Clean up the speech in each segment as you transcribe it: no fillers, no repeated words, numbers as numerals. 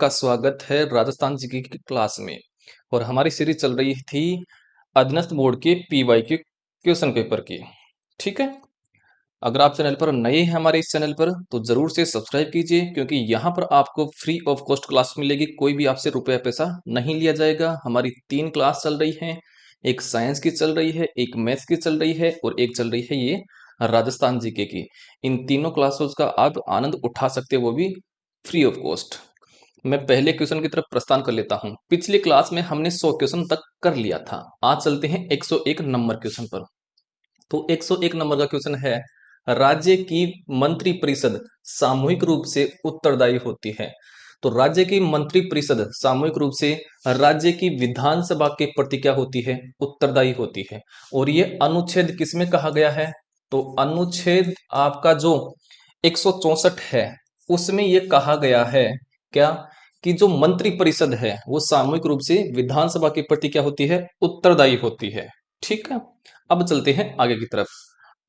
का स्वागत है राजस्थान जीके की क्लास में। और हमारी सीरीज चल रही थी अधीनस्थ बोर्ड के पीवाई के क्वेश्चन पेपर की। ठीक है, अगर आप चैनल पर नए हैं हमारे इस चैनल पर तो जरूर से सब्सक्राइब कीजिए, क्योंकि यहाँ पर आपको फ्री ऑफ कॉस्ट क्लास मिलेगी। कोई भी आपसे रुपया पैसा नहीं लिया जाएगा। हमारी 3 क्लास चल रही हैं, एक साइंस की चल रही है, एक मैथ्स की चल रही है और एक चल रही है ये राजस्थान जीके की। इन तीनों क्लासेस का आप आनंद उठा सकते हो, वो भी फ्री ऑफ कॉस्ट। मैं पहले क्वेश्चन की तरफ प्रस्थान कर लेता हूं। पिछली क्लास में हमने 100 क्वेश्चन तक कर लिया था। आज चलते हैं 101 नंबर क्वेश्चन पर। तो 101 नंबर का क्वेश्चन है, राज्य की मंत्री परिषद सामूहिक रूप से उत्तरदायी होती है। तो राज्य की मंत्री परिषद सामूहिक रूप से राज्य की विधानसभा के प्रति क्या होती है? उत्तरदायी होती है। और ये अनुच्छेद किसमें कहा गया है? तो अनुच्छेद आपका जो 164 है उसमें ये कहा गया है क्या, कि जो मंत्री परिषद है वो सामूहिक रूप से विधानसभा के प्रति क्या होती है? उत्तरदायी होती है। ठीक है, अब चलते हैं आगे की तरफ।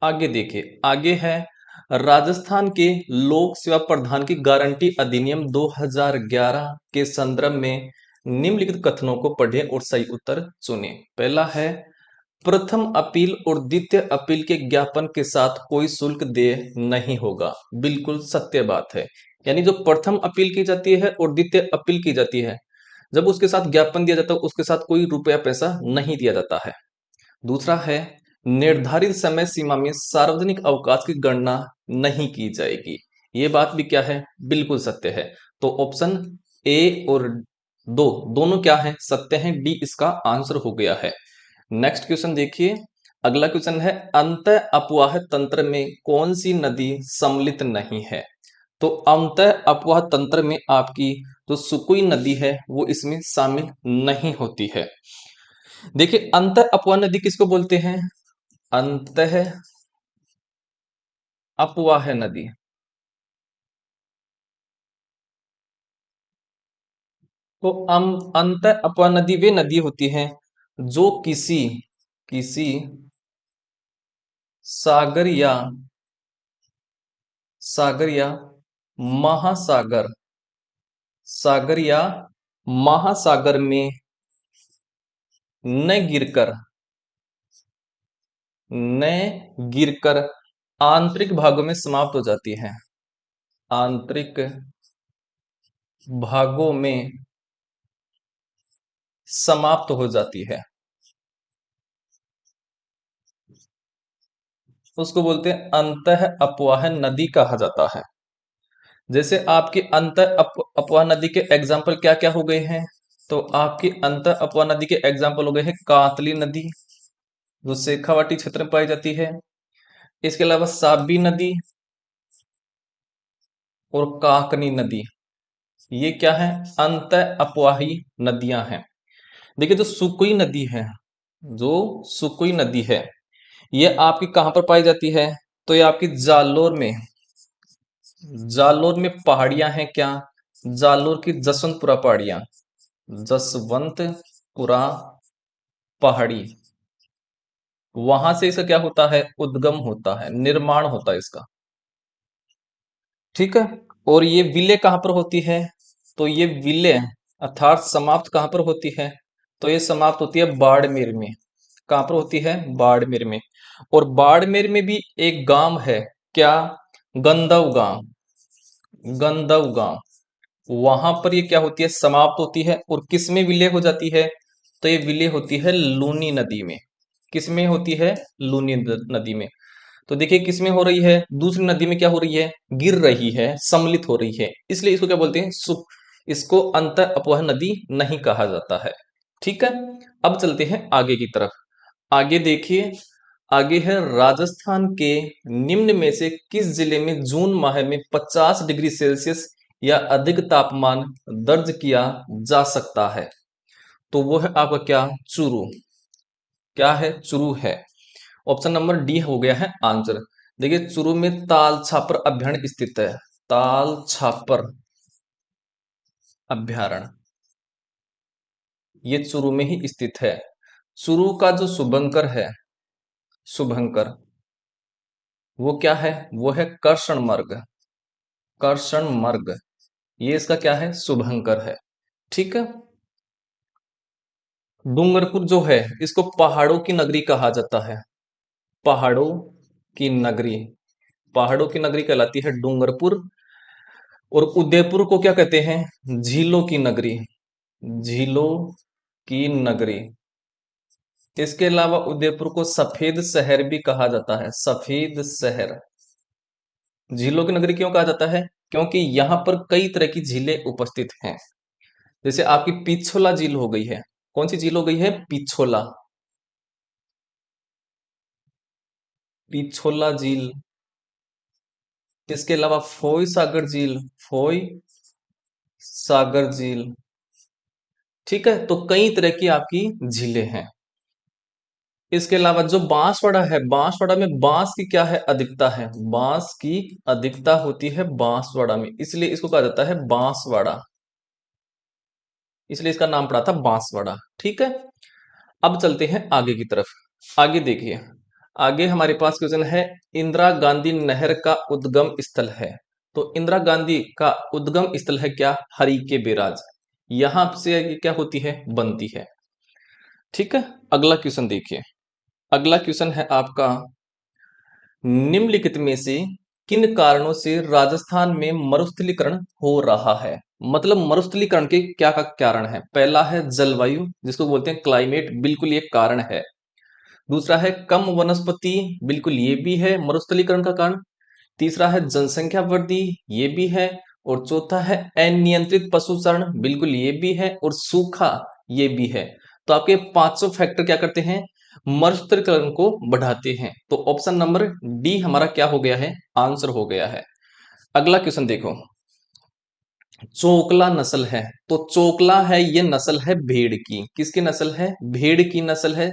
आगे देखिए, आगे है राजस्थान के लोक सेवा प्रदान की गारंटी अधिनियम 2011 के संदर्भ में निम्नलिखित कथनों को पढ़ें और सही उत्तर चुनें। पहला है, प्रथम अपील और द्वितीय अपील के ज्ञापन के साथ कोई शुल्क देय नहीं होगा। बिल्कुल सत्य बात है। यानी जो प्रथम अपील की जाती है और द्वितीय अपील की जाती है, जब उसके साथ ज्ञापन दिया जाता है उसके साथ कोई रुपया पैसा नहीं दिया जाता है। दूसरा है, निर्धारित समय सीमा में सार्वजनिक अवकाश की गणना नहीं की जाएगी। ये बात भी क्या है? बिल्कुल सत्य है। तो ऑप्शन ए और दो दोनों क्या है? सत्य है। डी इसका आंसर हो गया है। नेक्स्ट क्वेश्चन देखिए, अगला क्वेश्चन है, अंत अपवाह तंत्र में कौन सी नदी सम्मिलित नहीं है? तो अंत अपवाह तंत्र में आपकी जो सुकुई नदी है वो इसमें शामिल नहीं होती है। देखिए, अंत अपवाह नदी किसको बोलते हैं? अंत अपवाह नदी। तो अंत अपवाह नदी वे नदी होती है जो किसी किसी सागर या सागर या महासागर सागर या महासागर में न गिरकर न गिरकर आंतरिक भागों में समाप्त हो जाती है। आंतरिक भागों में समाप्त हो जाती है, उसको बोलते हैं अंत अपवाह नदी कहा जाता है। जैसे आपकी अपवाह नदी के एग्जाम्पल क्या क्या हो गए हैं? तो आपकी अंत अपवाह नदी के एग्जाम्पल हो गए हैं कातली नदी, जो शेखावाटी क्षेत्र में पाई जाती है। इसके अलावा साबी नदी और काकनी नदी, ये क्या है? अंत अपवाही नदियां हैं। देखिए, जो सुकुई नदी है, जो सुकुई नदी है, ये आपकी कहां पर पाई जाती है? तो ये आपकी जालोर में, जालोर में पहाड़ियां हैं क्या? जालोर की जसवंतपुरा पहाड़ियां, जसवंतपुरा पहाड़ी, वहां से इसका क्या होता है? उद्गम होता है, निर्माण होता है इसका। ठीक है, और ये विलय कहां पर होती है? तो ये विलय अर्थात समाप्त कहां पर होती है? तो ये समाप्त होती है बाड़मेर में। कहां पर होती है? बाड़मेर में। और बाड़मेर में भी एक गांव है क्या? गंधव गांव, गंधव गांव, वहां पर ये क्या होती है? समाप्त होती है। और किस में विलय हो जाती है? तो ये विलय होती है लूनी नदी में। किस में होती है? लूनी नदी में। तो देखिए, किस में हो रही है? दूसरी नदी में क्या हो रही है? गिर रही है, सम्मिलित हो रही है, इसलिए इसको क्या बोलते हैं? इसको अंत अपवाह नदी नहीं कहा जाता है। ठीक है, अब चलते हैं आगे की तरफ। आगे देखिए, आगे है, राजस्थान के निम्न में से किस जिले में जून माह में 50 डिग्री सेल्सियस या अधिक तापमान दर्ज किया जा सकता है? तो वो है आपका क्या? चूरू। क्या है? चूरू है। ऑप्शन नंबर डी हो गया है आंसर। देखिए, चूरू में ताल छापर अभ्यारण्य स्थित है। ताल छापर अभ्यारण्य ये चूरू में ही स्थित है। चूरू का जो शुभंकर है, शुभंकर, वो क्या है? वो है कर्षण मर्ग, कर्षण मर्ग। ये इसका क्या है, शुभंकर है। ठीक है। डूंगरपुर जो है इसको पहाड़ों की नगरी कहा जाता है। पहाड़ों की नगरी, पहाड़ों की नगरी कहलाती है डूंगरपुर। और उदयपुर को क्या कहते हैं, झीलों की नगरी, झीलों की नगरी। इसके अलावा उदयपुर को सफेद शहर भी कहा जाता है, सफेद शहर। झीलों की नगरी क्यों कहा जाता है, क्योंकि यहां पर कई तरह की झीलें उपस्थित हैं। जैसे आपकी पिछोला झील हो गई है। कौन सी झील हो गई है, पिछोला, पिछोला झील। इसके अलावा फोई सागर झील, फोई सागर झील। ठीक है, तो कई तरह की आपकी झीलें हैं। इसके अलावा जो बांसवाड़ा है, बांसवाड़ा में बांस की क्या है, अधिकता है, बांस की अधिकता होती है बांसवाड़ा में, इसलिए इसको कहा जाता है बांसवाड़ा, इसलिए इसका नाम पड़ा था बांसवाड़ा। ठीक है। अब चलते हैं आगे की तरफ। आगे देखिए, आगे हमारे पास क्वेश्चन है, इंदिरा गांधी नहर का उद्गम स्थल है। तो इंदिरा गांधी का उद्गम स्थल है क्या, हरिके बैराज। यहां से ये क्या होती है, बनती है। ठीक है। अगला क्वेश्चन देखिए, अगला क्वेश्चन है आपका, निम्नलिखित में से किन कारणों से राजस्थान में मरुस्थलीकरण हो रहा है। मतलब मरुस्थलीकरण के क्या का कारण है। पहला है जलवायु, जिसको बोलते हैं क्लाइमेट, बिल्कुल ये कारण है। दूसरा है कम वनस्पति, बिल्कुल ये भी है मरुस्थलीकरण का कारण। तीसरा है जनसंख्या वृद्धि, ये भी है। और चौथा है अनियंत्रित पशुचारण, बिल्कुल ये भी है। और सूखा, ये भी है। तो आपके पांचों फैक्टर क्या करते हैं, मरुस्थलीकरण को बढ़ाते हैं। तो ऑप्शन नंबर डी हमारा क्या हो गया है, आंसर हो गया है। अगला क्वेश्चन देखो, चोकला नस्ल है। तो चोकला है, ये नस्ल है भेड़ की। किसकी नस्ल है, भेड़ की नस्ल है,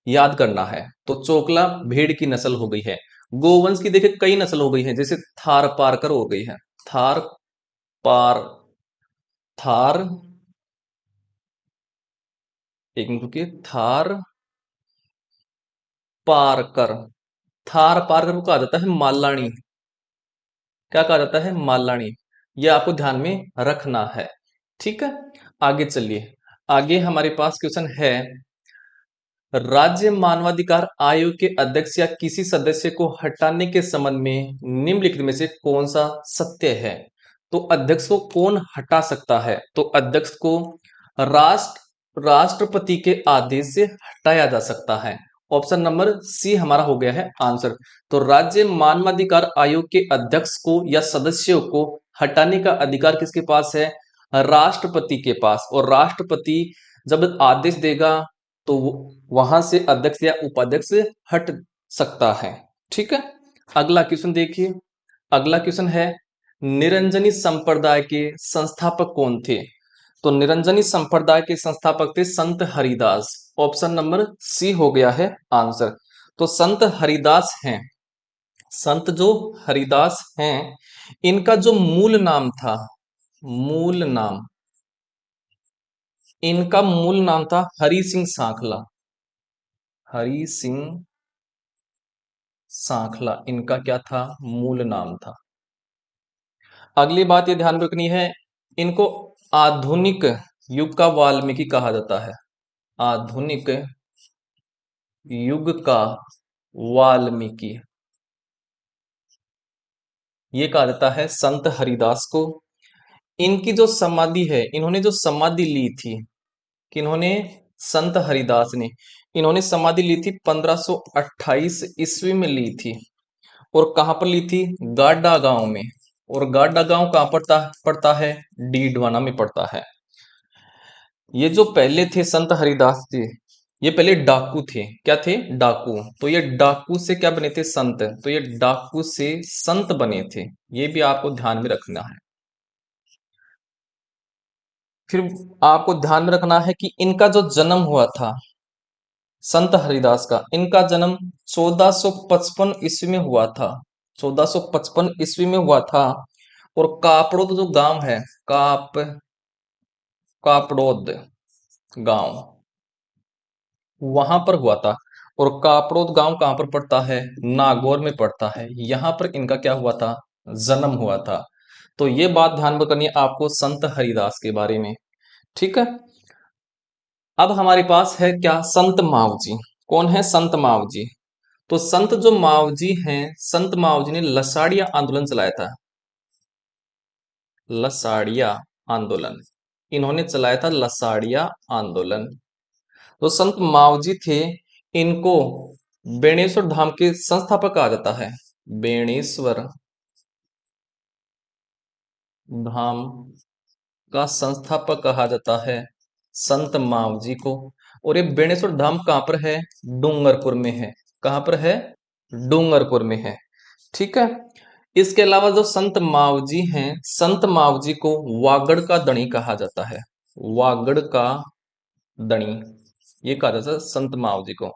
याद करना है। तो चोकला भेड़ की नस्ल हो गई है। गोवंश की देखिए कई नस्ल हो गई है, जैसे थार पारकर हो गई है, थार पार, थार, एक मिनट रुकिए, थार पारकर, थार पारकर को कहा जाता है मालानी। क्या कहा जाता है, मालानी। ये आपको ध्यान में रखना है। ठीक है। आगे चलिए, आगे हमारे पास क्वेश्चन है, राज्य मानवाधिकार आयोग के अध्यक्ष या किसी सदस्य को हटाने के संबंध में निम्नलिखित में से कौन सा सत्य है। तो अध्यक्ष को कौन हटा सकता है, तो अध्यक्ष को राष्ट्रपति के आदेश से हटाया जा सकता है। ऑप्शन नंबर सी हमारा हो गया है आंसर। तो राज्य मानवाधिकार आयोग के अध्यक्ष को या सदस्यों को हटाने का अधिकार किसके पास है, राष्ट्रपति के पास। और राष्ट्रपति जब आदेश देगा तो वहां से अध्यक्ष या उपाध्यक्ष हट सकता है। ठीक है। अगला क्वेश्चन देखिए, अगला क्वेश्चन है, निरंजनी संप्रदाय के संस्थापक कौन थे। तो निरंजनी संप्रदाय के संस्थापक थे संत हरिदास। ऑप्शन नंबर सी हो गया है आंसर। तो संत हरिदास हैं, संत जो हरिदास हैं, इनका जो मूल नाम था, मूल नाम, इनका मूल नाम था हरि सिंह सांखला, हरि सिंह सांखला, इनका क्या था, मूल नाम था। अगली बात ये ध्यान रखनी है, इनको आधुनिक युग का वाल्मीकि कहा जाता है, आधुनिक युग का वाल्मीकि, ये कहा जाता है संत हरिदास को। इनकी जो समाधि है, इन्होंने जो समाधि ली थी, किन्होंने, संत हरिदास ने, इन्होंने समाधि ली थी 1528 ईस्वी में ली थी। और कहां पर ली थी, गाडा गांव में। और गाडा गांव कहां पड़ता पड़ता है, डीडवाना में पड़ता है। ये जो पहले थे संत हरिदास जी, ये पहले डाकू थे। क्या थे, डाकू। तो ये डाकू से क्या बने थे, संत। तो ये डाकू से संत बने थे, ये भी आपको ध्यान में रखना है। फिर आपको ध्यान में रखना है कि इनका जो जन्म हुआ था, संत हरिदास का, इनका जन्म 1455 ईस्वी में हुआ था, 1455 ईस्वी में हुआ था। और कापड़ोद जो गांव है, कापड़ोद गांव, वहां पर हुआ था। और कापड़ोद गांव कहां पर पड़ता है, नागौर में पड़ता है। यहां पर इनका क्या हुआ था, जन्म हुआ था। तो ये बात ध्यान में करनी है आपको संत हरिदास के बारे में। ठीक है, अब हमारे पास है क्या, संत मावजी। कौन है, संत मावजी। तो संत जो मावजी हैं, संत मावजी ने लसाड़िया आंदोलन चलाया था। लसाड़िया आंदोलन, इन्होंने चलाया था लसाड़िया आंदोलन। तो संत मावजी थे, इनको बेणेश्वर धाम के संस्थापक कहा जाता है। बेणेश्वर धाम का संस्थापक कहा जाता है संत मावजी को। और ये बेणेश्वर धाम कहां पर है, डूंगरपुर में है। कहां पर है, डूंगरपुर में है। ठीक है, इसके अलावा जो संत मावजी हैं, संत मावजी को वागड़ का धनी कहा जाता है। वागड़ का धनी, ये कहा जाता है संत मावजी को।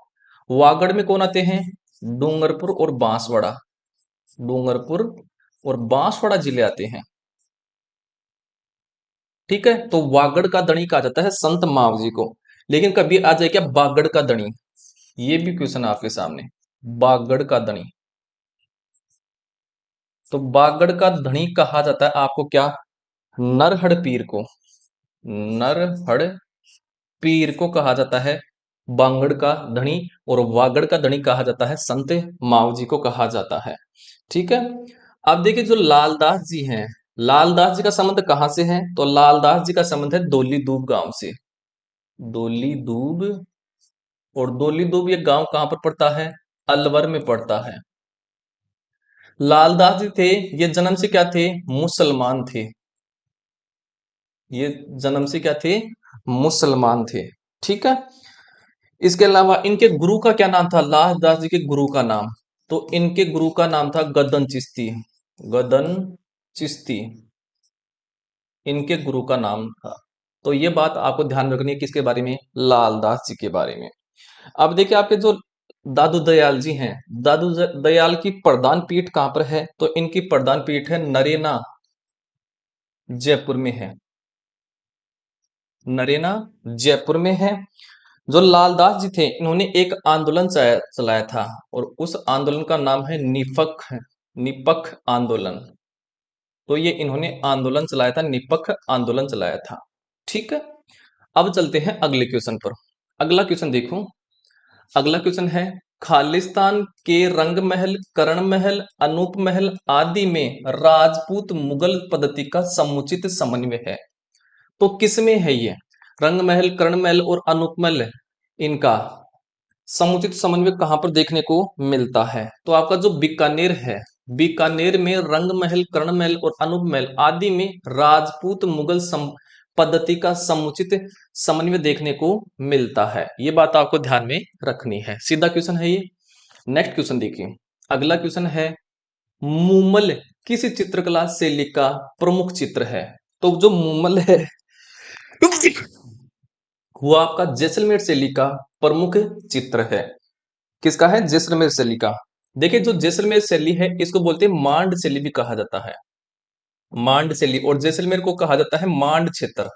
वागड़ में कौन आते हैं, डूंगरपुर और बांसवाड़ा। डूंगरपुर और बांसवाड़ा जिले आते हैं। ठीक है, तो वागड़ का धनी कहा जाता है संत मावजी को। लेकिन कभी आ जाए क्या, बागड़ का धनी, ये भी क्वेश्चन आपके सामने। बागड़ का धनी, तो बागड़ का धनी कहा जाता है आपको क्या, नरहड़ पीर को। नरहड़ पीर को कहा जाता है बांगड़ का धनी, और वागड़ का धनी कहा जाता है संत मावजी को कहा जाता है। ठीक है, अब देखिए जो लालदास जी हैं, लालदास जी का संबंध कहां से है, तो लालदास जी का संबंध है दोली दूब गांव से। दोली दूब, और दोली दूब ये गांव कहां पर पड़ता है, अलवर में पड़ता है। लालदास जी थे, ये जन्म से क्या थे, मुसलमान थे। ये जन्म से क्या थे, मुसलमान थे। ठीक है, इसके अलावा इनके गुरु का क्या नाम था, लालदास जी के गुरु का नाम, तो इनके गुरु का नाम था गदन चिश्ती। गदन चिश्ती इनके गुरु का नाम था। तो ये बात आपको ध्यान रखनी है, किसके बारे में, लालदास जी के बारे में। अब देखिए आपके जो दादू दयाल जी हैं, दादू दयाल की प्रधान पीठ कहां पर है, तो इनकी प्रधान पीठ है नरेना, जयपुर में है। नरेना जयपुर में है। जो लालदास जी थे, इन्होंने एक आंदोलन चलाया था, और उस आंदोलन का नाम है निपख, निपख आंदोलन। तो ये इन्होंने आंदोलन चलाया था, निपख आंदोलन चलाया था। ठीक है, अब चलते हैं अगले क्वेश्चन पर। अगला क्वेश्चन देखो, अगला क्वेश्चन है, खालिस्तान के रंग महल, करण महल, अनूप महल आदि में राजपूत मुगल पद्धति का समुचित समन्वय है। तो किसमें है ये, रंग महल, कर्ण महल और अनूप महल, इनका समुचित समन्वय कहां पर देखने को मिलता है, तो आपका जो बीकानेर है, बीकानेर में रंग महल, कर्ण महल और अनूप महल आदि में राजपूत मुगल पद्धति का समुचित समन्वय देखने को मिलता है। ये बात आपको ध्यान में रखनी है, सीधा क्वेश्चन है ये। नेक्स्ट क्वेश्चन देखिए, अगला क्वेश्चन है, मूमल किस चित्रकला शैली का प्रमुख चित्र है। तो जो मूमल है वो आपका जैसलमेर शैली का प्रमुख चित्र है। किसका है, जैसलमेर शैली का। देखिए जो जैसलमेर शैली है, इसको बोलते हैं मांड शैली भी कहा जाता है, मांड शैली, और जैसलमेर को कहा जाता है मांड क्षेत्र।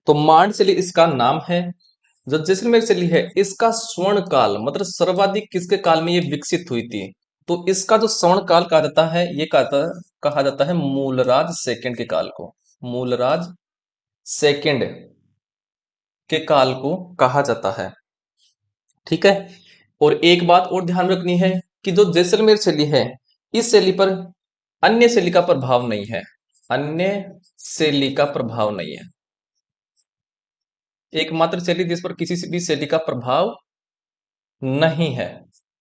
तो मांड शैली इसका नाम है। जो जैसलमेर शैली है, इसका स्वर्ण काल, मतलब सर्वाधिक किसके काल में ये विकसित हुई थी, तो इसका जो स्वर्ण काल कहा जाता है, ये कहा जाता है मूलराज सेकंड के काल को। मूलराज सेकंड के काल को कहा जाता है। ठीक है, और एक बात और ध्यान रखनी है कि जो जैसलमेर शैली है, इस शैली पर अन्य शैली का प्रभाव नहीं है, अन्य शैली का प्रभाव नहीं है। एकमात्र शैली जिस पर किसी भी शैली का प्रभाव नहीं है।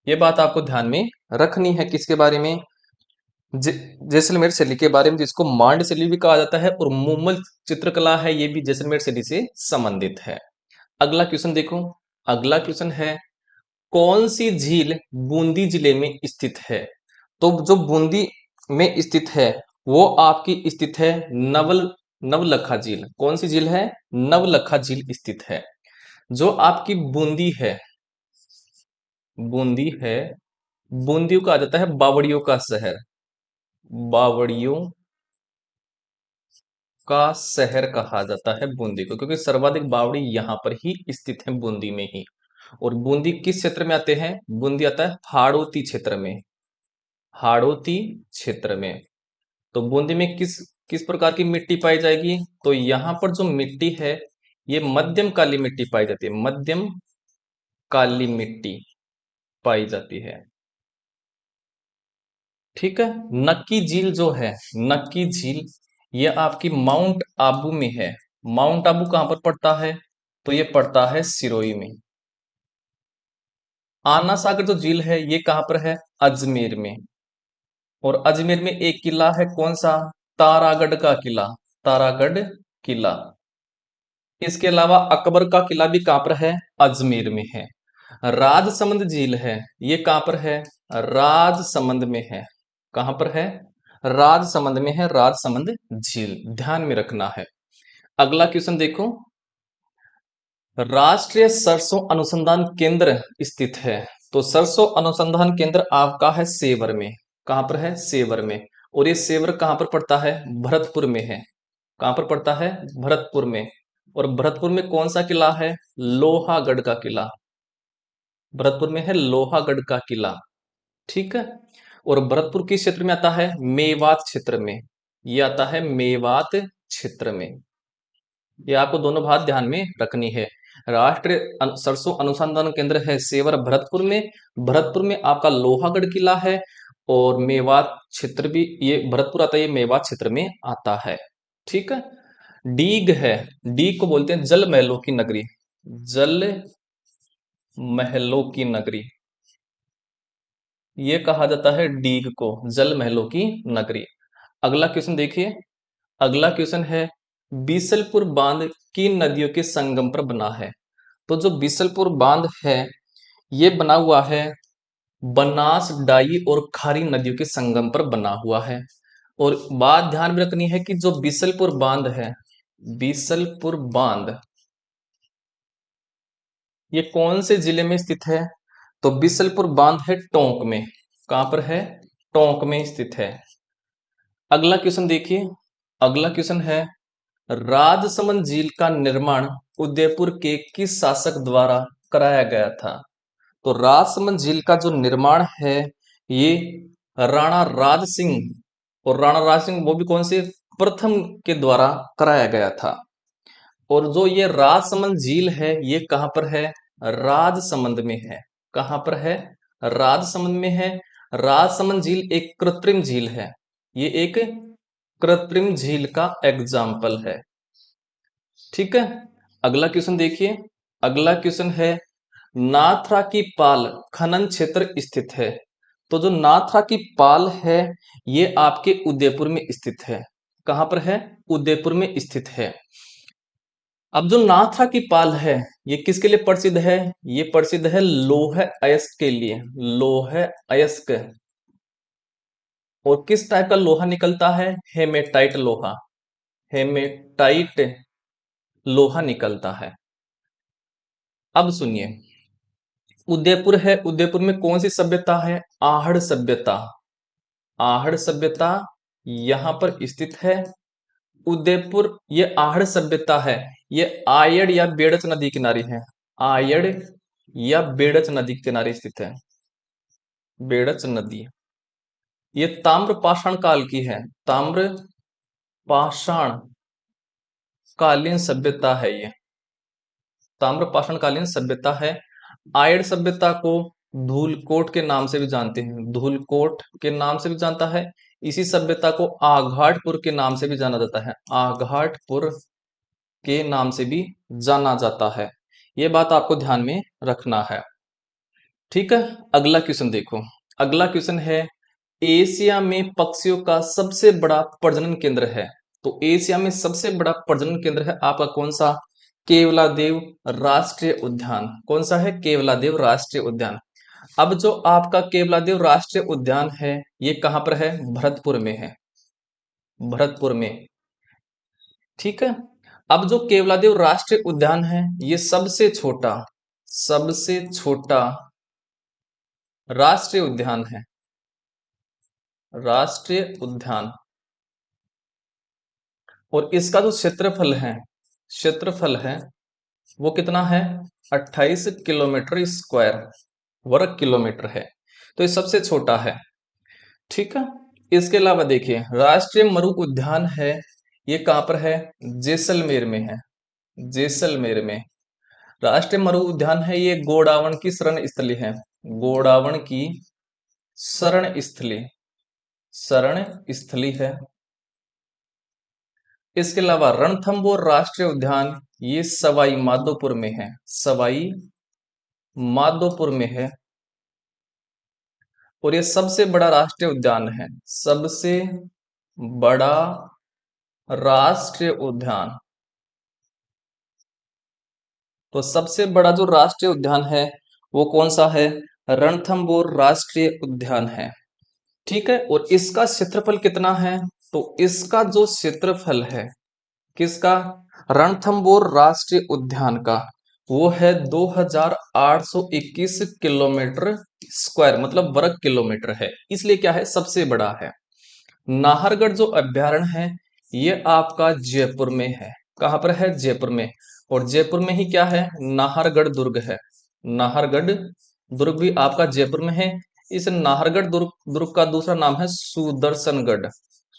ये बात आपको ध्यान में रखनी है, किसके बारे में, जैसलमेर शैली के बारे में, जिसको मांड शैली भी कहा जाता है, और मूमल चित्रकला है, ये भी जैसलमेर शैली से संबंधित है। अगला क्वेश्चन देखो, अगला क्वेश्चन है, कौन सी झील बूंदी जिले में स्थित है। तो जो बूंदी में स्थित है, वो आपकी स्थित है नवलखा झील। कौन सी झील है, नवलखा झील स्थित है। जो आपकी बूंदी है, बूंदी है, बूंदी को कहा जाता है बावड़ियों का शहर। बावड़ियों का शहर कहा जाता है बूंदी को, क्योंकि सर्वाधिक बावड़ी यहां पर ही स्थित है, बूंदी में ही। और बूंदी किस क्षेत्र में आते हैं, बूंदी आता है हाड़ौती क्षेत्र में, हाड़ौती क्षेत्र में। तो बूंदी में किस किस प्रकार की मिट्टी पाई जाएगी? तो यहाँ पर जो मिट्टी है ये मध्यम काली मिट्टी पाई जाती है, मध्यम काली मिट्टी पाई जाती है। ठीक है। नक्की झील जो है, नक्की झील ये आपकी माउंट आबू में है। माउंट आबू कहां पर पड़ता है? तो ये पड़ता है सिरोही में। आना सागर जो झील है ये कहां पर है? अजमेर में। और अजमेर में एक किला है, कौन सा? तारागढ़ का किला, तारागढ़ किला। इसके अलावा अकबर का किला भी कहां पर है? अजमेर में है। राजसमंद झील है, ये कहां पर है? राजसमंद में है। कहां पर है? राजसमंद में है, राजसमंद झील, ध्यान में रखना है। अगला क्वेश्चन देखो, राष्ट्रीय सरसों अनुसंधान केंद्र स्थित है। तो सरसों अनुसंधान केंद्र आपका है सेवर में। कहां पर है? सेवर में। और ये सेवर कहां पर पड़ता है? भरतपुर में है। कहां पर पड़ता है? भरतपुर में। और भरतपुर में कौन सा किला है? लोहागढ़ का किला। भरतपुर में है लोहागढ़ का किला। ठीक है। और भरतपुर किस क्षेत्र में आता है? मेवात क्षेत्र में। ये आता है मेवात क्षेत्र में। ये आपको दोनों बात ध्यान में रखनी है। राष्ट्रीय सरसों अनुसंधान केंद्र है सेवर भरतपुर में। भरतपुर में आपका लोहागढ़ किला है। और मेवात क्षेत्र भी, ये भरतपुर आता है, ये मेवात क्षेत्र में आता है। ठीक है। डीग है, डीग को बोलते हैं जल महलों की नगरी। जल महलों की नगरी, ये कहा जाता है डीग को, जल महलों की नगरी। अगला क्वेश्चन देखिए। अगला क्वेश्चन है, बीसलपुर बांध किन नदियों के संगम पर बना है? तो जो बीसलपुर बांध है ये बना हुआ है बनास, डाई और खारी नदियों के संगम पर बना हुआ है। और बात ध्यान में रखनी है कि जो बीसलपुर बांध है, बीसलपुर बांध ये कौन से जिले में स्थित है? तो बीसलपुर बांध है टोंक में। कहां पर है? टोंक में स्थित है। अगला क्वेश्चन देखिए। अगला क्वेश्चन है, राजसमंद झील का निर्माण उदयपुर के किस शासक द्वारा कराया गया था? तो राजसमंद झील का जो निर्माण है ये राणा राज सिंह, और राणा राज सिंह वो भी कौन से? प्रथम के द्वारा कराया गया था। और जो ये राजसमंद झील है ये कहां पर है? राजसमंद में है। कहां पर है? राजसमंद में है। राजसमंद झील एक कृत्रिम झील है। ये एक कृत्रिम झील का एग्जाम्पल है। ठीक है। अगला क्वेश्चन देखिए। अगला क्वेश्चन है, नाथरा की पाल खनन क्षेत्र स्थित है। तो जो नाथरा की पाल है ये आपके उदयपुर में स्थित है। कहां पर है? उदयपुर में स्थित है। अब जो नाथरा की पाल है ये किसके लिए प्रसिद्ध है? ये प्रसिद्ध है लौह अयस्क के लिए, लौह अयस्क। और किस टाइप का लोहा निकलता है? हेमेटाइट लोहा, हेमेटाइट लोहा निकलता है। अब सुनिए, उदयपुर है, उदयपुर में कौन सी सभ्यता है? आहड़ सभ्यता। आहड़ सभ्यता यहां पर स्थित है। उदयपुर, ये आहड़ सभ्यता है, ये आयड़ या बेड़च नदी किनारे है। आयड़ या बेड़च नदी के किनारे स्थित है। बेड़च नदी ये ताम्र पाषाण काल की है। ताम्र पाषाण कालीन सभ्यता है ये। ताम्र पाषाण कालीन सभ्यता है। आयड़ सभ्यता को धूलकोट के नाम से भी जानते हैं, धूलकोट के नाम से भी जानता है। इसी सभ्यता को आघाटपुर के नाम से भी जाना जाता है, आघाटपुर के नाम से भी जाना जाता है। यह बात आपको ध्यान में रखना है। ठीक है। अगला क्वेश्चन देखो। अगला क्वेश्चन है, एशिया में पक्षियों का सबसे बड़ा प्रजनन केंद्र है। तो एशिया में सबसे बड़ा प्रजनन केंद्र है आपका कौन सा? केवलादेव राष्ट्रीय उद्यान। कौन सा है? केवलादेव राष्ट्रीय उद्यान। अब जो आपका केवलादेव राष्ट्रीय उद्यान है ये कहां पर है? भरतपुर में है, भरतपुर में। ठीक है। अब जो केवलादेव राष्ट्रीय उद्यान है ये सबसे छोटा, सबसे छोटा राष्ट्रीय उद्यान है, राष्ट्रीय उद्यान। और इसका जो क्षेत्रफल है, क्षेत्रफल है वो कितना है? 28 किलोमीटर स्क्वायर, वर्ग किलोमीटर है। तो ये सबसे छोटा है। ठीक है। इसके अलावा देखिए, राष्ट्रीय मरु उद्यान है, ये कहाँ पर है? जैसलमेर में है, जैसलमेर में। राष्ट्रीय मरु उद्यान है, ये गोडावण की शरण स्थली है, गोडावण की शरण स्थली, शरण स्थली है। इसके अलावा रणथंभौर राष्ट्रीय उद्यान, ये सवाई माधोपुर में है, सवाई माधोपुर में है। और ये सबसे बड़ा राष्ट्रीय उद्यान है, सबसे बड़ा राष्ट्रीय उद्यान। तो सबसे बड़ा जो राष्ट्रीय उद्यान है वो कौन सा है? रणथंभौर राष्ट्रीय उद्यान है। ठीक है, और इसका क्षेत्रफल कितना है? तो इसका जो क्षेत्रफल है, किसका? रणथंभौर राष्ट्रीय उद्यान का, वो है 2821 किलोमीटर स्क्वायर, मतलब वर्ग किलोमीटर है, इसलिए क्या है? सबसे बड़ा है। नाहरगढ़ जो अभ्यारण्य है, ये आपका जयपुर में है। कहां पर है? जयपुर में। और जयपुर में ही क्या है? नाहरगढ़ दुर्ग है, नाहरगढ़ दुर्ग भी आपका जयपुर में है। इस नाहरगढ़ दुर्ग का दूसरा नाम है सुदर्शनगढ़,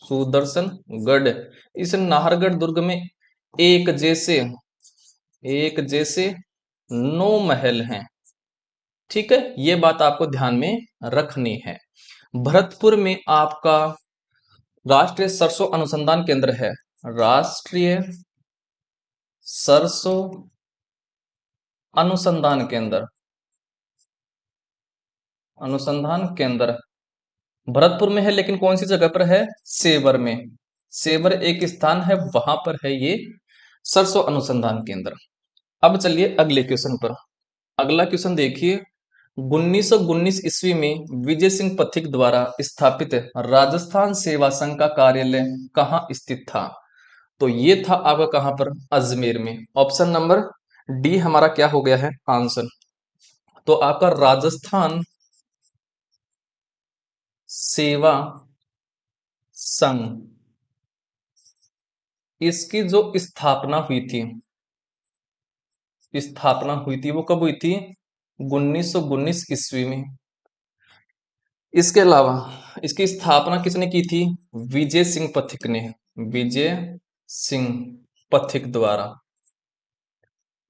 सुदर्शनगढ़। इस नाहरगढ़ दुर्ग में एक जैसे, एक जैसे 9 महल हैं। ठीक है, ये बात आपको ध्यान में रखनी है। भरतपुर में आपका राष्ट्रीय सरसों अनुसंधान केंद्र है, राष्ट्रीय सरसों अनुसंधान केंद्र, अनुसंधान केंद्र भरतपुर में है, लेकिन कौन सी जगह पर है? सेवर में। सेवर एक स्थान है, वहां पर है ये सरसों अनुसंधान केंद्र। अब चलिए अगले क्वेश्चन पर। अगला क्वेश्चन देखिए, 1919 ईस्वी में विजय सिंह पथिक द्वारा स्थापित राजस्थान सेवा संघ का कार्यालय कहाँ स्थित था? तो ये था आपका कहां पर? अजमेर में। ऑप्शन नंबर डी हमारा क्या हो गया है आंसर? तो आपका राजस्थान सेवा संघ, इसकी जो स्थापना हुई थी, स्थापना हुई थी वो कब हुई थी? 1919 ईस्वी में। इसके अलावा इसकी स्थापना किसने की थी? विजय सिंह पथिक ने, विजय सिंह पथिक द्वारा।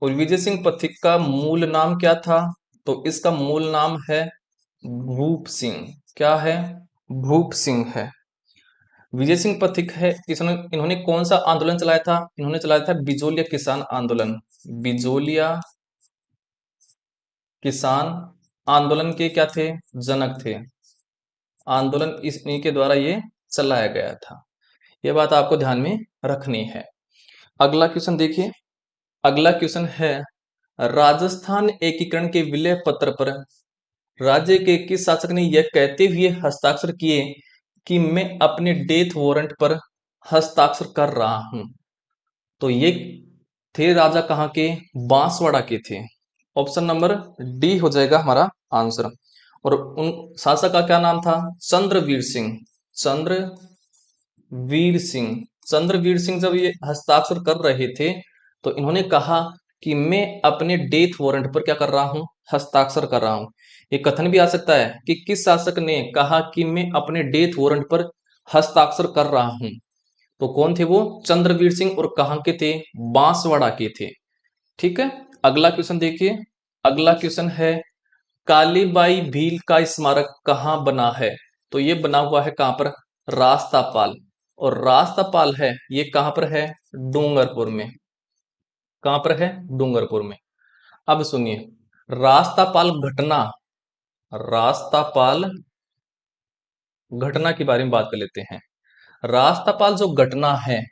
और विजय सिंह पथिक का मूल नाम क्या था? तो इसका मूल नाम है भूप सिंह। क्या है? भूप सिंह है। विजय सिंह पथिक है, इन्होंने कौन सा आंदोलन चलाया था? इन्होंने चलाया था बिजोलिया किसान आंदोलन, बिजोलिया किसान आंदोलन के क्या थे? जनक थे। आंदोलन इन्हीं के द्वारा ये चलाया गया था। ये बात आपको ध्यान में रखनी है। अगला क्वेश्चन देखिए, अगला क्वेश्चन है, राजस्थान एकीकरण के विलय पत्र पर राज्य के किस शासक ने यह कहते हुए हस्ताक्षर किए कि मैं अपने डेथ वारंट पर हस्ताक्षर कर रहा हूं? तो ये थे राजा कहाँ के? बांसवाड़ा के थे। ऑप्शन नंबर डी हो जाएगा हमारा आंसर। और उन शासक का क्या नाम था? चंद्रवीर सिंह, चंद्रवीर सिंह। चंद्रवीर सिंह जब ये हस्ताक्षर कर रहे थे तो इन्होंने कहा कि मैं अपने डेथ वारंट पर क्या कर रहा हूं? हस्ताक्षर कर रहा हूं। ये कथन भी आ सकता है कि किस शासक ने कहा कि मैं अपने डेथ वारंट पर हस्ताक्षर कर रहा हूं? तो कौन थे वो? चंद्रवीर सिंह। और कहां के थे? बांसवाड़ा के थे। ठीक है, अगला क्वेश्चन देखिए। अगला क्वेश्चन है, कालीबाई भील का स्मारक कहाँ बना है? तो ये बना हुआ है कहां पर? रास्तापाल। और रास्तापाल है ये कहां पर है? डूंगरपुर में। कहां पर है? डूंगरपुर में। अब सुनिए, रास्तापाल घटना, रास्तापाल घटना के बारे में बात कर लेते हैं। रास्तापाल जो घटना है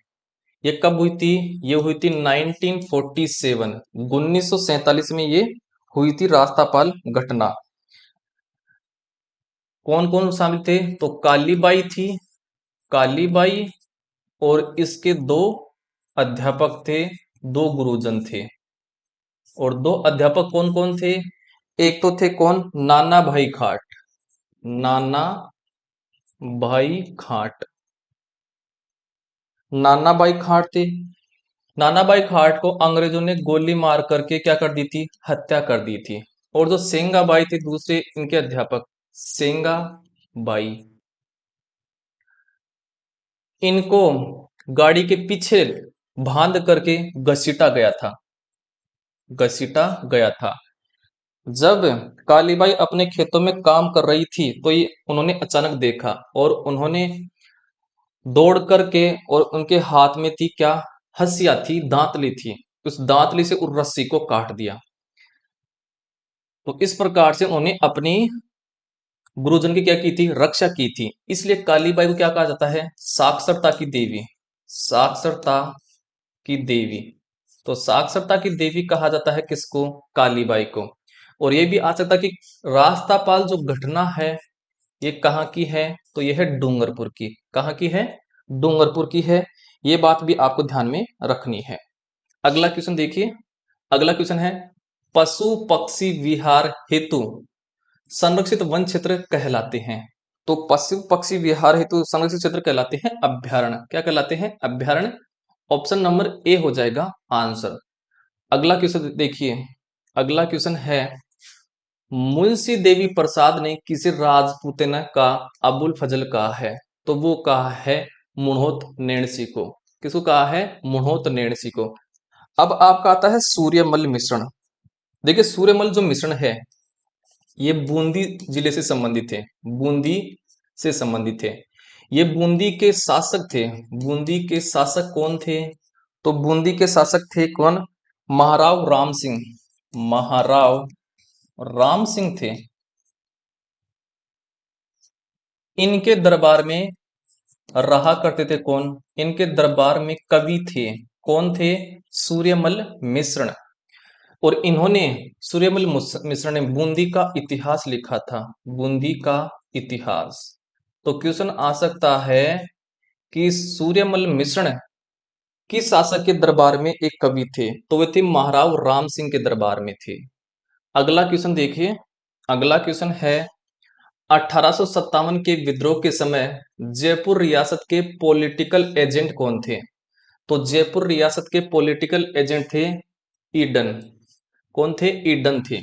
ये कब हुई थी? ये हुई थी 1947, 1947 में ये हुई थी रास्तापाल घटना। कौन कौन शामिल थे? तो कालीबाई थी, कालीबाई, और इसके दो अध्यापक थे, दो गुरुजन थे। और दो अध्यापक कौन कौन थे? एक तो थे कौन? नाना भाई खाट, नाना भाई खाट, नाना भाई खाट थे। नाना भाई खाट को अंग्रेजों ने गोली मार करके क्या कर दी थी? हत्या कर दी थी। और जो सेंगा बाई थे दूसरे इनके अध्यापक, सेंगा बाई, इनको गाड़ी के पीछे बांध करके घसीटा गया था, घसीटा गया था। जब कालीबाई अपने खेतों में काम कर रही थी तो ये उन्होंने अचानक देखा और उन्होंने दौड़ करके, और उनके हाथ में थी क्या, हंसिया थी, दांतली थी, उस दांतली से उस रस्सी को काट दिया। तो इस प्रकार से उन्होंने अपनी गुरुजन की क्या की थी, रक्षा की थी। इसलिए कालीबाई को क्या कहा जाता है, साक्षरता की देवी, साक्षरता की देवी। तो साक्षरता की देवी कहा जाता है किसको, कालीबाई को। और ये भी आ सकता है कि रास्तापाल जो घटना है ये कहाँ की है, तो ये है डूंगरपुर की। कहाँ की है, डूंगरपुर की है। ये बात भी आपको ध्यान में रखनी है। अगला क्वेश्चन देखिए। अगला क्वेश्चन है, पशु पक्षी विहार हेतु संरक्षित वन क्षेत्र कहलाते हैं। तो पशु पक्षी विहार हेतु संरक्षित क्षेत्र कहलाते हैं अभ्यारण्य। क्या कहलाते हैं, अभ्यारण्य। ऑप्शन नंबर ए हो जाएगा आंसर। अगला क्वेश्चन देखिए। अगला क्वेश्चन है, मुंशी देवी प्रसाद ने किसी राजपूतना का अबुल फजल कहा है, तो वो कहा है मुणोत नेणसी को। किसको कहा है, मुणोत नेणसी को। अब आपका आता है सूर्यमल मिश्रण। देखिए सूर्यमल जो मिश्रण है ये बूंदी जिले से संबंधित थे, बूंदी से संबंधित थे। ये बूंदी के शासक थे। बूंदी के शासक कौन थे, तो बूंदी के शासक थे कौन, महाराव राम सिंह। महाराव राम सिंह थे। इनके दरबार में रहा करते थे कौन, इनके दरबार में कवि थे। कौन थे, सूर्यमल मिश्रण। और इन्होंने, सूर्यमल मिश्र ने बूंदी का इतिहास लिखा था, बूंदी का इतिहास। तो क्वेश्चन आ सकता है कि सूर्यमल मिश्र किस शासक के दरबार में एक कवि थे, तो वे थे महाराव राम सिंह के दरबार में थे। अगला क्वेश्चन देखिए। अगला क्वेश्चन है, 1857 के विद्रोह के समय जयपुर रियासत के पॉलिटिकल एजेंट कौन थे, तो जयपुर रियासत के पॉलिटिकल एजेंट थे ईडन। कौन थे, ईडन थे।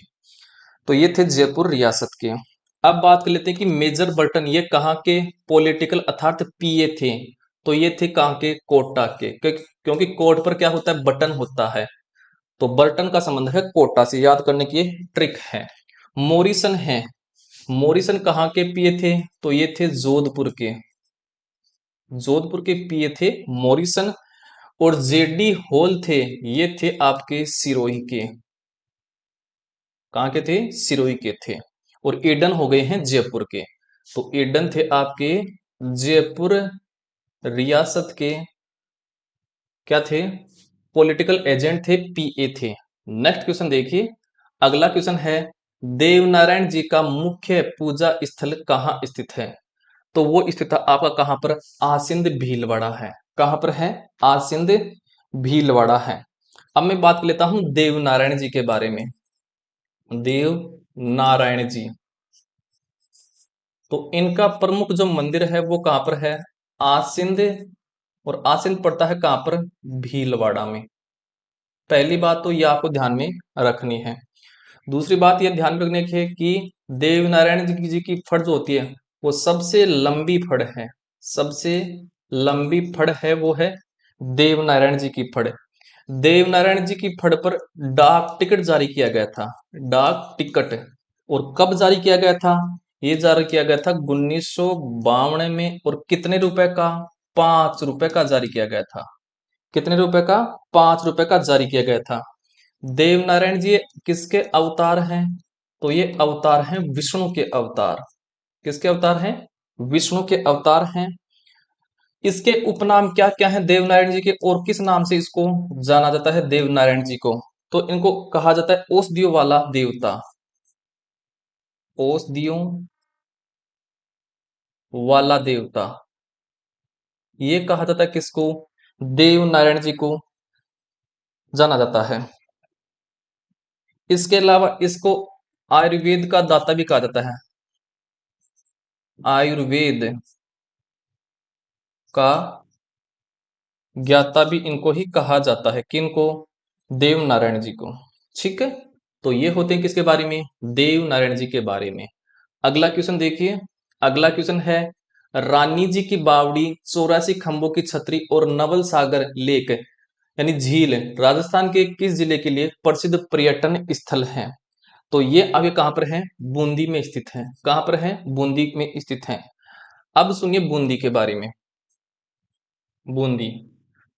तो ये थे जयपुर रियासत के। अब बात कर लेते हैं कि मेजर बर्टन ये कहाँ के पॉलिटिकल अर्थात पीए थे, तो ये थे कहाँ के, कोटा के। क्योंकि कोट पर क्या होता है, बटन होता है। तो बर्टन का संबंध है कोटा से, याद करने की ट्रिक है। मोरिसन है, मोरिसन कहाँ के पीए थे, तो ये थे जोधपुर के, जोधपुर के पीए थे मोरिसन। और जेडी होल थे, ये थे आपके सिरोही के। कहाँ के थे, सिरोही के थे। और ईडन हो गए हैं जयपुर के। तो ईडन थे आपके जयपुर रियासत के, क्या थे, पॉलिटिकल एजेंट थे, पीए थे। नेक्स्ट क्वेश्चन देखिए। अगला क्वेश्चन है, देवनारायण जी का मुख्य पूजा स्थल कहाँ स्थित है, तो वो स्थित है आपका कहां पर, आसिंद भीलवाड़ा है। कहां पर है, आसिंद भीलवाड़ा है। अब मैं बात कर लेता हूं देवनारायण जी के बारे में। देव नारायण जी, तो इनका प्रमुख जो मंदिर है वो कहां पर है, आसिंद। और आसिंद पड़ता है कहां पर, भीलवाड़ा में। पहली बात तो ये आपको ध्यान में रखनी है। दूसरी बात ये ध्यान में रखने की है कि देवनारायण जी की फड़ जो होती है वो सबसे लंबी फड़ है, सबसे लंबी फड़ है वो है देवनारायण जी की फड़। देवनारायण जी की फड़ पर डाक टिकट जारी किया गया था, डाक टिकट। और कब जारी किया गया था, ये जारी किया गया था 1952 में। और कितने रुपए का, 5 रुपए का जारी किया गया था। कितने रुपए का, 5 रुपए का जारी किया गया था। देवनारायण जी किसके अवतार हैं, तो ये अवतार हैं विष्णु के अवतार। किसके अवतार हैं, विष्णु के अवतार हैं। इसके उपनाम क्या क्या है देवनारायण जी के, और किस नाम से इसको जाना जाता है देवनारायण जी को, तो इनको कहा जाता है औषधियों वाला देवता, औषधियों वाला देवता। ये कहा जाता है किसको, देवनारायण जी को जाना जाता है। इसके अलावा इसको आयुर्वेद का दाता भी कहा जाता है, आयुर्वेद का ज्ञाता भी इनको ही कहा जाता है। किनको, देव नारायण जी को। ठीक है, तो ये होते हैं किसके बारे में, देव नारायण जी के बारे में। अगला क्वेश्चन देखिए। अगला क्वेश्चन है, रानी जी की बावड़ी, 84 खंभों की छतरी और नवल सागर लेक यानी झील राजस्थान के किस जिले के लिए प्रसिद्ध पर्यटन स्थल है? तो ये अब ये कहां पर है? बूंदी में स्थित है। कहां पर है? बूंदी में स्थित है। अब सुनिए बूंदी के बारे में। बूंदी,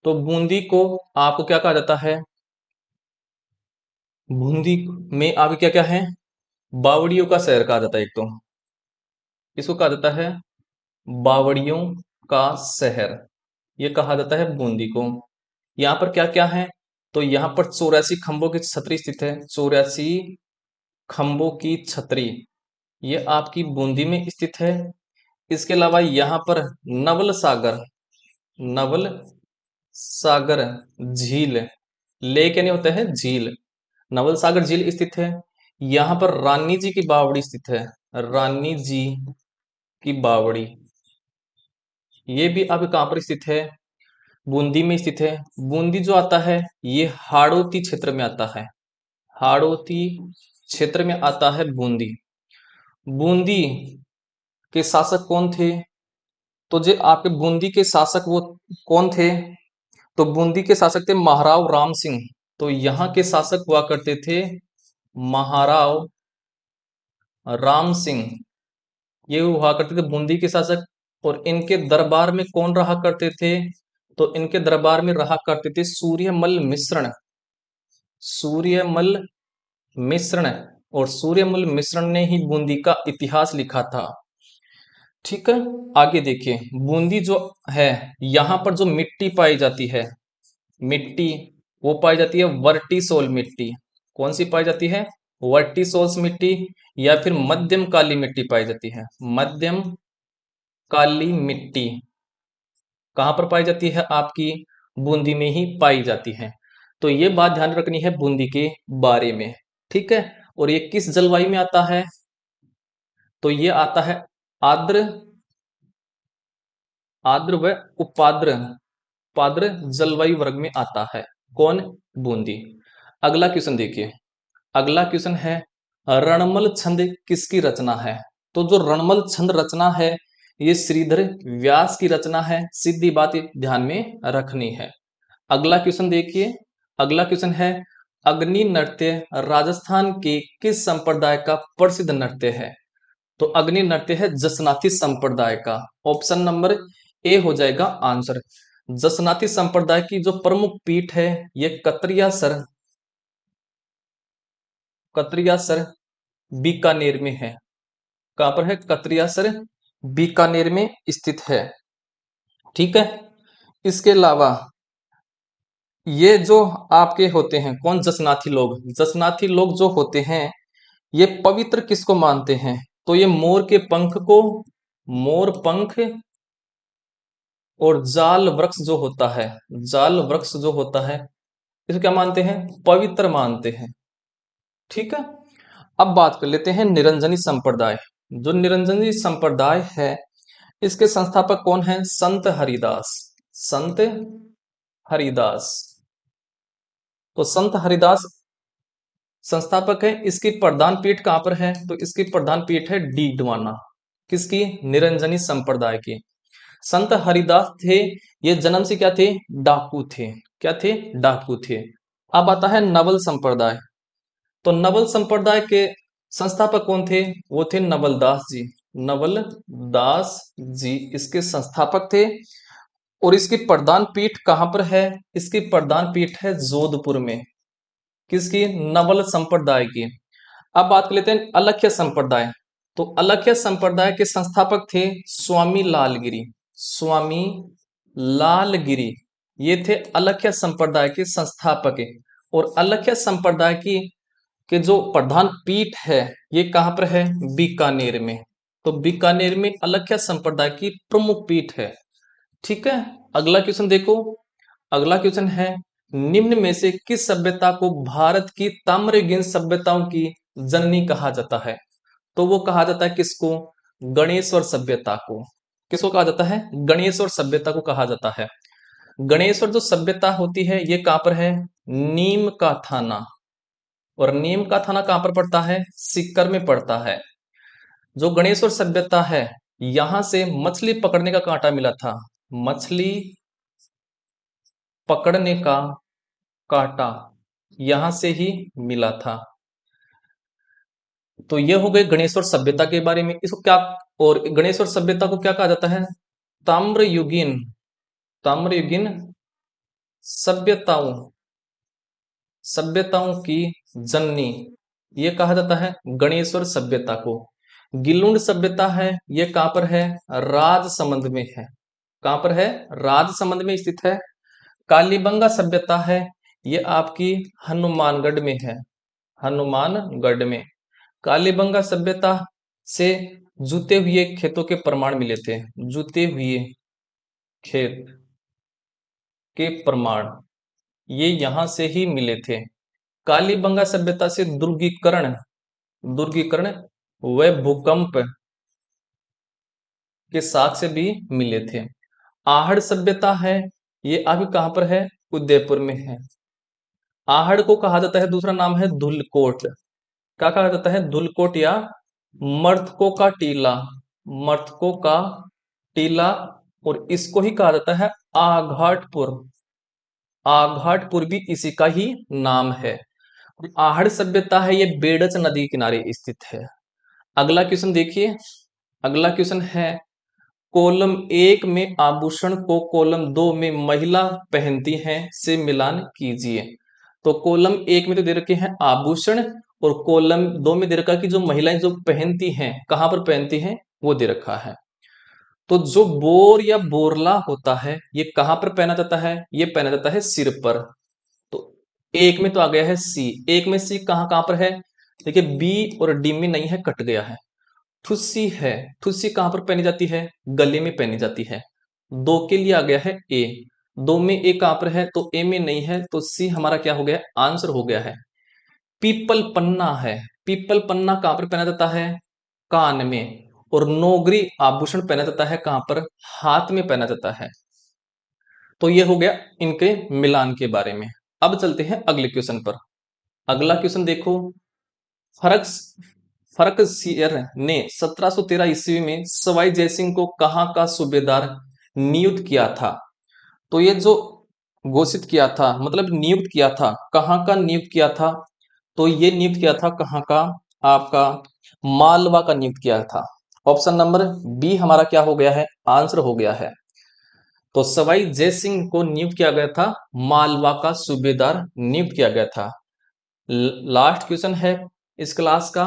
तो बूंदी को आपको क्या कहा जाता है? बूंदी में आप क्या क्या है? बावड़ियों का शहर कहा जाता है। एक तो इसको कहा जाता है बावड़ियों का शहर, ये कहा जाता है बूंदी को। यहाँ पर क्या क्या है? तो यहाँ पर 84 खंभों की छतरी स्थित है। 84 खंभों की छतरी ये आपकी बूंदी में स्थित है। इसके अलावा यहाँ पर नवल सागर, नवल सागर झील, लेक यानी होता है झील, नवल सागर झील स्थित है। यहाँ पर रानी जी की बावड़ी स्थित है। रानी जी की बावड़ी ये भी अब कहाँ पर स्थित है? बूंदी में स्थित है। बूंदी जो आता है ये हाड़ौती क्षेत्र में आता है। हाड़ौती क्षेत्र में आता है बूंदी। बूंदी के शासक कौन थे? तो जो आपके बूंदी के शासक वो कौन थे? तो बूंदी के शासक थे महाराव राम सिंह। तो यहाँ के शासक हुआ करते थे महाराव राम सिंह, ये हुआ करते थे बूंदी के शासक। और इनके दरबार में कौन रहा करते थे? तो इनके दरबार में रहा करते थे सूर्यमल मिश्रण। सूर्यमल मिश्रण, और सूर्यमल मिश्रण ने ही बूंदी का इतिहास लिखा था। ठीक है, आगे देखिए बूंदी जो है यहाँ पर जो मिट्टी पाई जाती है, मिट्टी वो पाई जाती है वर्टिसोल मिट्टी। कौन सी पाई जाती है? वर्टिसोल्स मिट्टी, या फिर मध्यम काली मिट्टी पाई जाती है। मध्यम काली मिट्टी कहाँ पर पाई जाती है? आपकी बूंदी में ही पाई जाती है। तो ये बात ध्यान रखनी है बूंदी के बारे में। ठीक है, और ये किस जलवायु में आता है? तो ये आता है आर्द्र, आर्द्र व उपाद्र, उपाद्र जलवायु वर्ग में आता है। कौन? बूंदी। अगला क्वेश्चन देखिए। अगला क्वेश्चन है रणमल छंद किसकी रचना है? तो जो रणमल छंद रचना है ये श्रीधर व्यास की रचना है। सीधी बात ध्यान में रखनी है। अगला क्वेश्चन देखिए। अगला क्वेश्चन है अग्नि नृत्य राजस्थान के किस संप्रदाय का प्रसिद्ध नृत्य है? तो अग्नि नृत्य है जसनाती संप्रदाय का। ऑप्शन नंबर ए हो जाएगा आंसर। जसनाती संप्रदाय की जो प्रमुख पीठ है ये कतरियासर, कतरियासर बीकानेर में है। कहां पर है? कतरियासर बीकानेर में स्थित है। ठीक है, इसके अलावा ये जो आपके होते हैं कौन? जसनाथी लोग। जसनाथी लोग जो होते हैं ये पवित्र किसको मानते हैं? तो ये मोर के पंख को, मोर पंख और जाल वृक्ष जो होता है, जाल वृक्ष जो होता है इसको क्या मानते हैं? पवित्र मानते हैं। ठीक है, अब बात कर लेते हैं निरंजनी संप्रदाय। जो निरंजनी संप्रदाय है इसके संस्थापक कौन है? संत हरिदास। संत हरिदास, तो संत हरिदास संस्थापक है। इसकी प्रधान पीठ कहां पर है? तो इसकी प्रधान पीठ है डीडवाना। किसकी? निरंजनी संप्रदाय की। संत हरिदास थे ये जन्म से क्या थे? डाकू थे। क्या थे? डाकू थे। अब आता है नवल संप्रदाय। तो नवल संप्रदाय के संस्थापक कौन थे? वो थे नवल दास जी। नवल दास जी इसके संस्थापक थे। और इसकी प्रधान पीठ कहां पर है? इसकी प्रधान पीठ है जोधपुर में। किसकी? नवल संप्रदाय की। अब बात कर लेते हैं अलख्य संप्रदाय। तो अलख्य संप्रदाय के संस्थापक थे स्वामी लालगिरी। स्वामी लालगिरी ये थे अलख्य संप्रदाय के संस्थापक। और अलख्य संप्रदाय की के जो प्रधान पीठ है ये कहां पर है? बीकानेर में। तो बीकानेर में अलख्य संप्रदाय की प्रमुख पीठ है। ठीक है, अगला क्वेश्चन देखो। अगला क्वेश्चन है निम्न में से किस सभ्यता को भारत की ताम्रगिन सभ्यताओं की जननी कहा जाता है? तो वो कहा जाता है किसको? गणेश्वर सभ्यता को। किसको कहा जाता है? गणेश्वर सभ्यता को कहा जाता है। गणेश्वर जो सभ्यता होती है ये कहां पर है? नीम का थाना। और नीम का थाना कहां पर पड़ता है? सीकर में पड़ता है। जो गणेश्वर सभ्यता है यहां से मछली पकड़ने का कांटा मिला था, मछली पकड़ने का कांटा यहां से ही मिला था। तो ये हो गए गणेश्वर सभ्यता के बारे में। इसको क्या, और गणेश्वर सभ्यता को क्या कहा जाता है? ताम्रयुगीन, ताम्रयुगीन सभ्यताओं, सभ्यताओं की जननी, ये कहा जाता है गणेश्वर सभ्यता को। गिलुंड सभ्यता है, ये कहां पर है? राजसमंद में है। कहां पर है? राजसमंद में स्थित है। कालीबंगा सभ्यता है, ये आपकी हनुमानगढ़ में है, हनुमानगढ़ में। कालीबंगा सभ्यता से जुते हुए खेतों के प्रमाण मिले थे, जुते हुए खेत के प्रमाण ये यहां से ही मिले थे। कालीबंगा सभ्यता से दुर्गीकरण, दुर्गीकरण व भूकंप के साक्ष्य भी मिले थे। आहड़ सभ्यता है, ये अभी कहां पर है? उदयपुर में है। आहड़ को कहा जाता है, दूसरा नाम है धुलकोट। क्या कहा जाता है? धुलकोट या मर्तकों का टीला, मर्तकों का टीला। और इसको ही कहा जाता है आघाटपुर, आघाटपुर भी इसी का ही नाम है। आहड़ सभ्यता है, ये बेडच नदी के किनारे स्थित है। अगला क्वेश्चन देखिए, अगला क्वेश्चन है कॉलम 1 में आभूषण को कॉलम 2 में महिला पहनती हैं से मिलान कीजिए। तो कॉलम 1 में तो दे रखे हैं आभूषण, और कॉलम 2 में दे रखा कि जो महिलाएं जो पहनती हैं, कहां पर पहनती हैं, वो दे रखा है। तो जो बोर या बोरला होता है, ये कहां पर पहना जाता है? ये पहना जाता है सिर पर। तो एक में तो आ गया है सी, एक में सी कहां कहां पर है? देखिए बी और डी में नहीं है, कट गया है। ठुस्सी है, ठुस्सी कहां पर पहनी जाती है? गले में पहनी जाती है। दो के लिए आ गया है ए, दो में ए कहां पर है? तो ए में नहीं है, तो सी हमारा क्या हो गया? आंसर हो गया है। पीपल पन्ना है, पीपल पन्ना कहां पर पहना जाता है? कान में। और नौगरी आभूषण पहना जाता है कहां पर? हाथ में पहना जाता है। तो ये हो गया इनके मिलान के बारे में। अब चलते हैं अगले क्वेश्चन पर। अगला क्वेश्चन देखो, फर्क फर्कसियर ने 1713 ईस्वी में सवाई जयसिंह को कहां का सूबेदार नियुक्त किया था? तो ये जो घोषित किया था, मतलब नियुक्त किया था, कहां का नियुक्त किया था? तो ये नियुक्त किया था कहां का? आपका मालवा का नियुक्त किया था। ऑप्शन नंबर बी हमारा क्या हो गया है? आंसर हो गया है। तो सवाई जयसिंह को नियुक्त किया गया था, मालवा का सूबेदार नियुक्त किया गया था। लास्ट क्वेश्चन है इस क्लास का,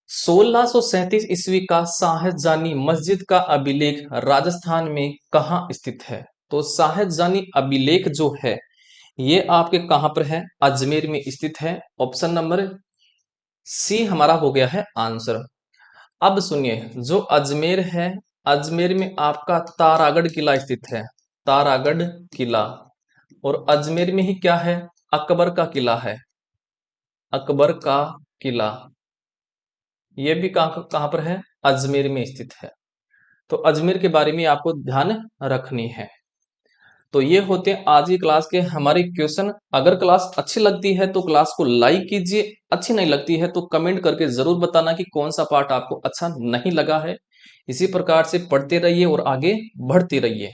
1637 ईस्वी का शाहजहानी मस्जिद का अभिलेख राजस्थान में कहां स्थित है? तो शाहजहानी अभिलेख जो है ये आपके कहां पर है? अजमेर में स्थित है। ऑप्शन नंबर सी हमारा हो गया है आंसर। अब सुनिए, जो अजमेर है, अजमेर में आपका तारागढ़ किला स्थित है, तारागढ़ किला। और अजमेर में ही क्या है? अकबर का किला है, अकबर का किला। ये भी कहां कहां पर है? अजमेर में स्थित है। तो अजमेर के बारे में आपको ध्यान रखनी है। तो ये होते हैं आज की क्लास के हमारे क्वेश्चन। अगर क्लास अच्छी लगती है तो क्लास को लाइक कीजिए, अच्छी नहीं लगती है तो कमेंट करके जरूर बताना कि कौन सा पार्ट आपको अच्छा नहीं लगा है। इसी प्रकार से पढ़ते रहिए और आगे बढ़ते रहिए।